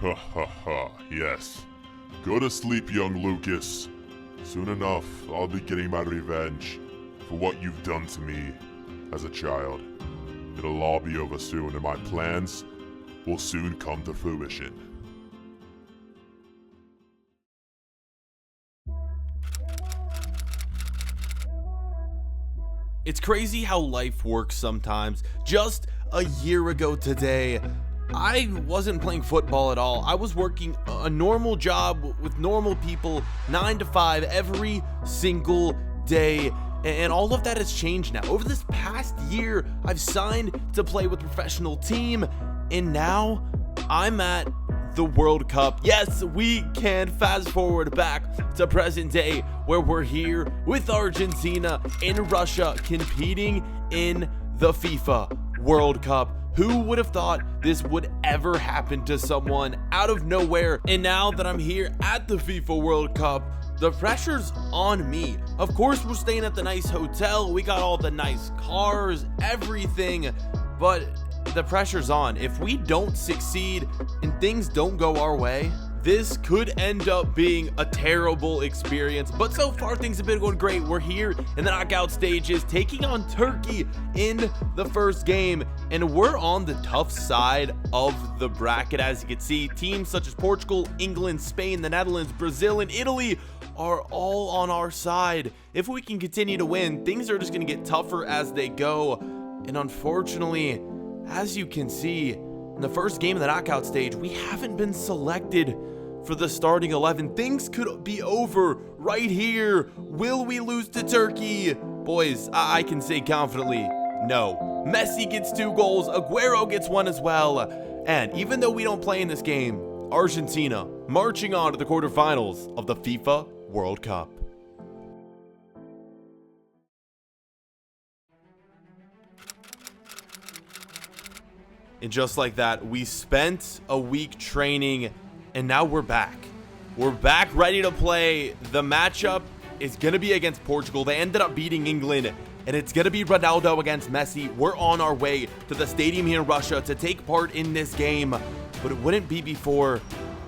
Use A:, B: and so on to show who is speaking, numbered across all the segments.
A: Ha ha ha, yes. Go to sleep, young Lucas. Soon enough, I'll be getting my revenge for what you've done to me as a child. It'll all be over soon, and my plans will soon come to fruition.
B: It's crazy how life works sometimes. Just a year ago today, I wasn't playing football at all. I was working a normal job with normal people, 9 to 5 every single day. And all of that has changed now. Over this past year, I've signed to play with a professional team, and now I'm at the World Cup. Yes, we can fast forward back to present day, where we're here with Argentina and Russia competing in the FIFA World Cup. Who would have thought this would ever happen to someone out of nowhere? And now that I'm here at the FIFA World Cup, the pressure's on me. Of course, we're staying at the nice hotel. We got all the nice cars, everything, but the pressure's on. If we don't succeed and things don't go our way, this could end up being a terrible experience. But so far, things have been going great. We're here in the knockout stages, taking on Turkey in the first game, and we're on the tough side of the bracket. As you can see, teams such as Portugal, England, Spain, the Netherlands, Brazil, and Italy are all on our side. If we can continue to win, things are just going to get tougher as they go. And unfortunately, as you can see, in the first game of the knockout stage, we haven't been selected for the starting 11. Things could be over right here. Will we lose to Turkey? Boys, I can say confidently, no. Messi gets 2 goals, Aguero gets 1 as well. And even though we don't play in this game, Argentina marching on to the quarterfinals of the FIFA World Cup. And just like that, we spent a week training, and now we're back. We're back ready to play. The matchup is going to be against Portugal. They ended up beating England, and it's going to be Ronaldo against Messi. We're on our way to the stadium here in Russia to take part in this game, but it wouldn't be before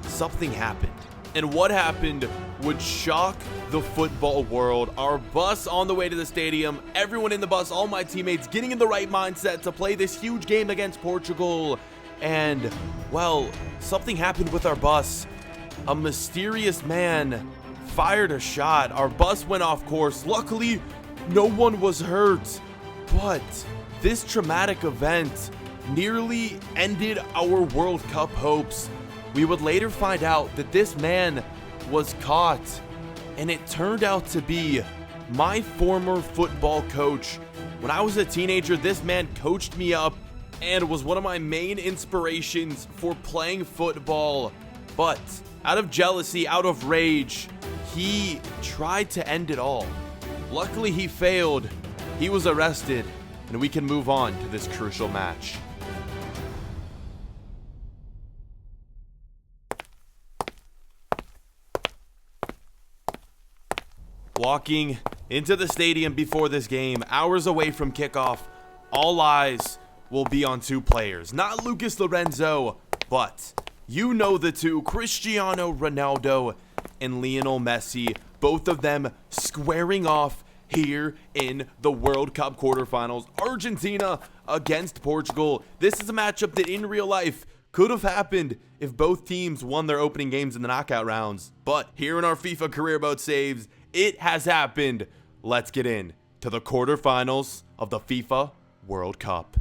B: something happened. And what happened would shock the football world. Our bus on the way to the stadium, everyone in the bus, all my teammates getting in the right mindset to play this huge game against Portugal. And, well, something happened with our bus. A mysterious man fired a shot. Our bus went off course. Luckily, no one was hurt. But this traumatic event nearly ended our World Cup hopes. We would later find out that this man was caught, and it turned out to be my former football coach. When I was a teenager, this man coached me up and was one of my main inspirations for playing football. But out of jealousy, out of rage, he tried to end it all. Luckily, he failed. He was arrested, and we can move on to this crucial match. Walking into the stadium before this game, hours away from kickoff, all eyes will be on 2 players. Not Lucas Lorenzo, but you know the two, Cristiano Ronaldo and Lionel Messi. Both of them squaring off here in the World Cup quarterfinals. Argentina against Portugal. This is a matchup that in real life could have happened if both teams won their opening games in the knockout rounds. But here in our FIFA Career Mode saves, it has happened. Let's get in to the quarterfinals of the FIFA World Cup.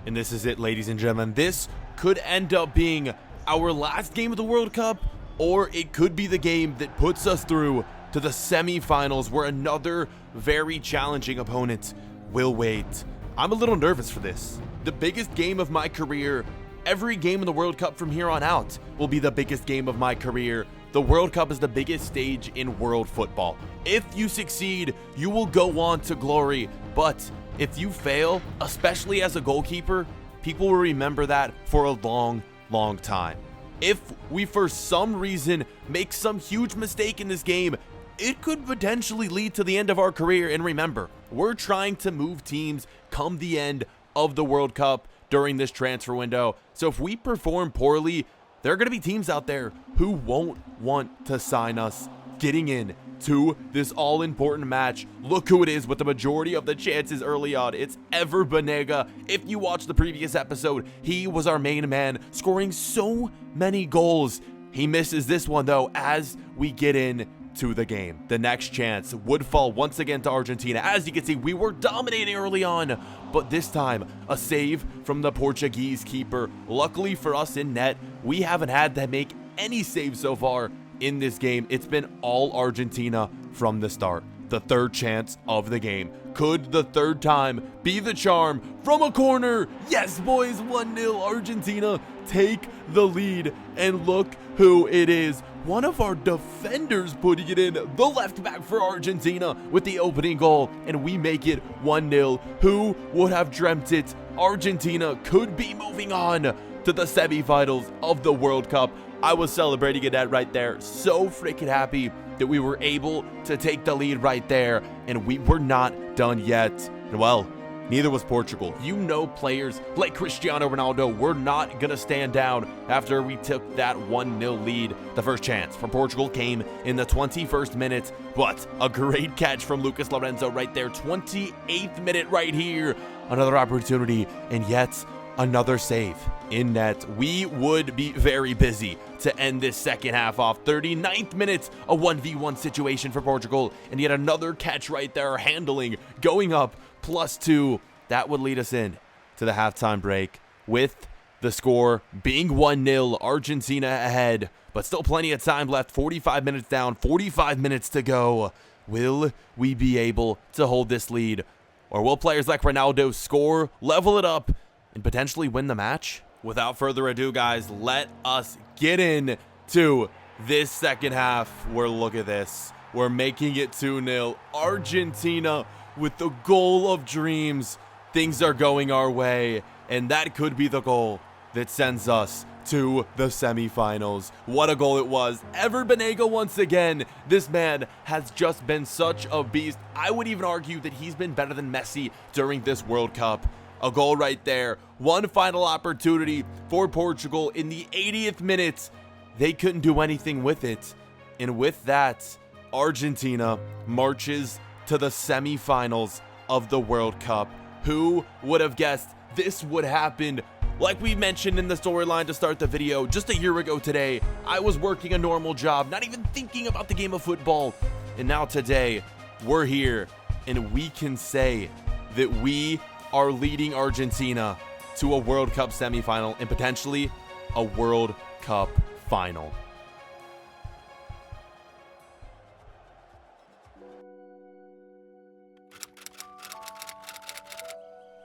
B: And this is it, ladies and gentlemen. This could end up being our last game of the World Cup, or it could be the game that puts us through to the semifinals, where another very challenging opponent will wait. I'm a little nervous for this. The biggest game of my career Every game in the World Cup from here on out will be the biggest game of my career. The World Cup is the biggest stage in world football. If you succeed, you will go on to glory. But if you fail, especially as a goalkeeper, people will remember that for a long, long time. If we for some reason make some huge mistake in this game, it could potentially lead to the end of our career. And remember, we're trying to move teams come the end of the World Cup during this transfer window. So if we perform poorly, there are going to be teams out there who won't want to sign us getting in to this all-important match. Look who it is with the majority of the chances early on. It's Ever Banega. If you watched the previous episode, he was our main man, scoring so many goals. He misses this one, though, as we get in to the game. The next chance would fall once again to Argentina. As you can see, we were dominating early on, but this time a save from the Portuguese keeper. Luckily for us in net, we haven't had to make any saves so far in this game. It's been all Argentina from the start. The third chance of the game. Could the third time be the charm from a corner? Yes, boys, 1-0 Argentina take the lead, and look who it is. One of our defenders putting it in, the left back for Argentina with the opening goal, and we make it 1-0. Who would have dreamt it? Argentina could be moving on to the semifinals of the World Cup. I was celebrating it right there. So freaking happy that we were able to take the lead right there, and we were not done yet. And well, neither was Portugal. You know, players like Cristiano Ronaldo were not going to stand down after we took that 1-0 lead. The first chance from Portugal came in the 21st minute, but a great catch from Lucas Lorenzo right there. 28th minute right here. Another opportunity, and yet another save in net. We would be very busy to end this second half off. 39th minute, a 1v1 situation for Portugal, and yet another catch right there. Handling going up +2. That would lead us in to the halftime break with the score being 1-0, Argentina ahead, but still plenty of time left. 45 minutes down, 45 minutes to go. Will we be able to hold this lead, or will players like Ronaldo score, level it up, and potentially win the match? Without further ado, guys, let us get in to this second half, where look at this. We're making it 2-0. Argentina with the goal of dreams. Things are going our way, and that could be the goal that sends us to the semifinals. What a goal it was. Ever Banega once again. This man has just been such a beast. I would even argue that he's been better than Messi during this World Cup. A goal right there. One final opportunity for Portugal in the 80th minute. They couldn't do anything with it. And with that, Argentina marches to the semifinals of the World Cup. Who would have guessed this would happen? Like we mentioned in the storyline to start the video, just a year ago today, I was working a normal job, not even thinking about the game of football. And now today, we're here, and we can say that we are leading Argentina to a World Cup semifinal and potentially a World Cup final.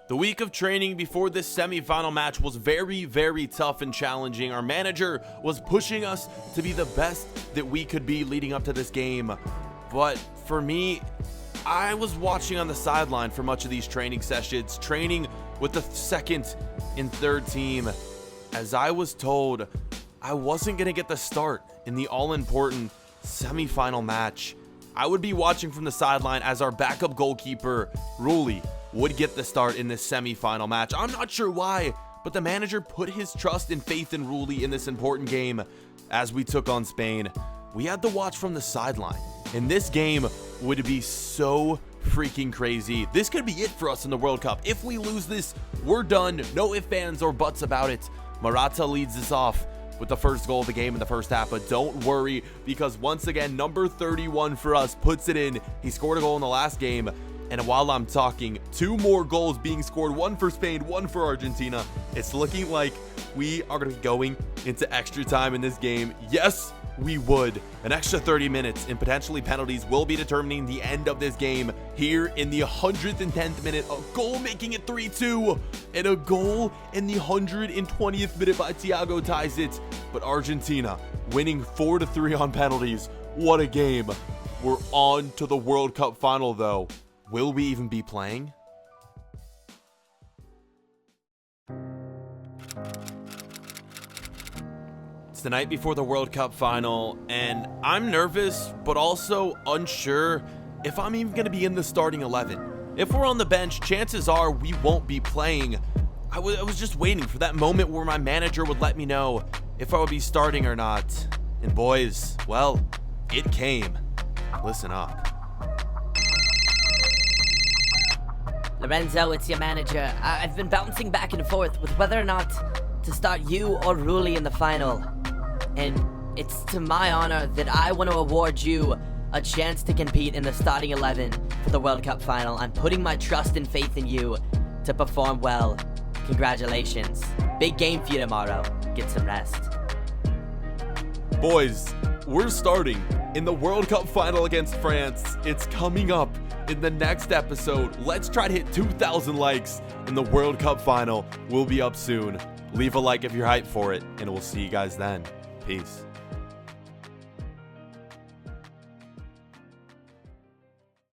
B: The week of training before this semifinal match was very, very tough and challenging. Our manager was pushing us to be the best that we could be leading up to this game. But for me, I was watching on the sideline for much of these training sessions, training with the second and third team, as I was told I wasn't going to get the start in the all-important semifinal match. I would be watching from the sideline as our backup goalkeeper, Rulli, would get the start in this semifinal match. I'm not sure why, but the manager put his trust and faith in Rulli in this important game. As we took on Spain, we had to watch from the sideline, and this game would be so freaking crazy. This could be it for us in the World Cup. If we lose this, we're done. No ifs, ands, or buts about it. Morata leads us off with the first goal of the game in the first half, but don't worry, because once again, number 31 for us puts it in. He scored a goal in the last game, and while I'm talking, 2 more goals being scored, 1 for Spain, 1 for Argentina. It's looking like we are going to be going into extra time in this game. Yes, we would. An extra 30 minutes and potentially penalties will be determining the end of this game. Here in the 110th minute, a goal making it 3-2, and a goal in the 120th minute by Thiago ties it. But Argentina winning 4-3 on penalties. What a game. We're on to the World Cup final though. Will we even be playing? It's the night before the World Cup final, and I'm nervous, but also unsure if I'm even going to be in the starting 11. If we're on the bench, chances are we won't be playing. I was just waiting for that moment where my manager would let me know if I would be starting or not. And boys, well, it came. Listen up.
C: Lorenzo, it's your manager. I've been bouncing back and forth with whether or not to start you or Rulli in the final. And it's to my honor that I want to award you a chance to compete in the starting 11 for the World Cup final. I'm putting my trust and faith in you to perform well. Congratulations. Big game for you tomorrow. Get some rest.
B: Boys, we're starting in the World Cup final against France. It's coming up in the next episode. Let's try to hit 2,000 likes in the World Cup final. We'll be up soon. Leave a like if you're hyped for it, and we'll see you guys then. Peace.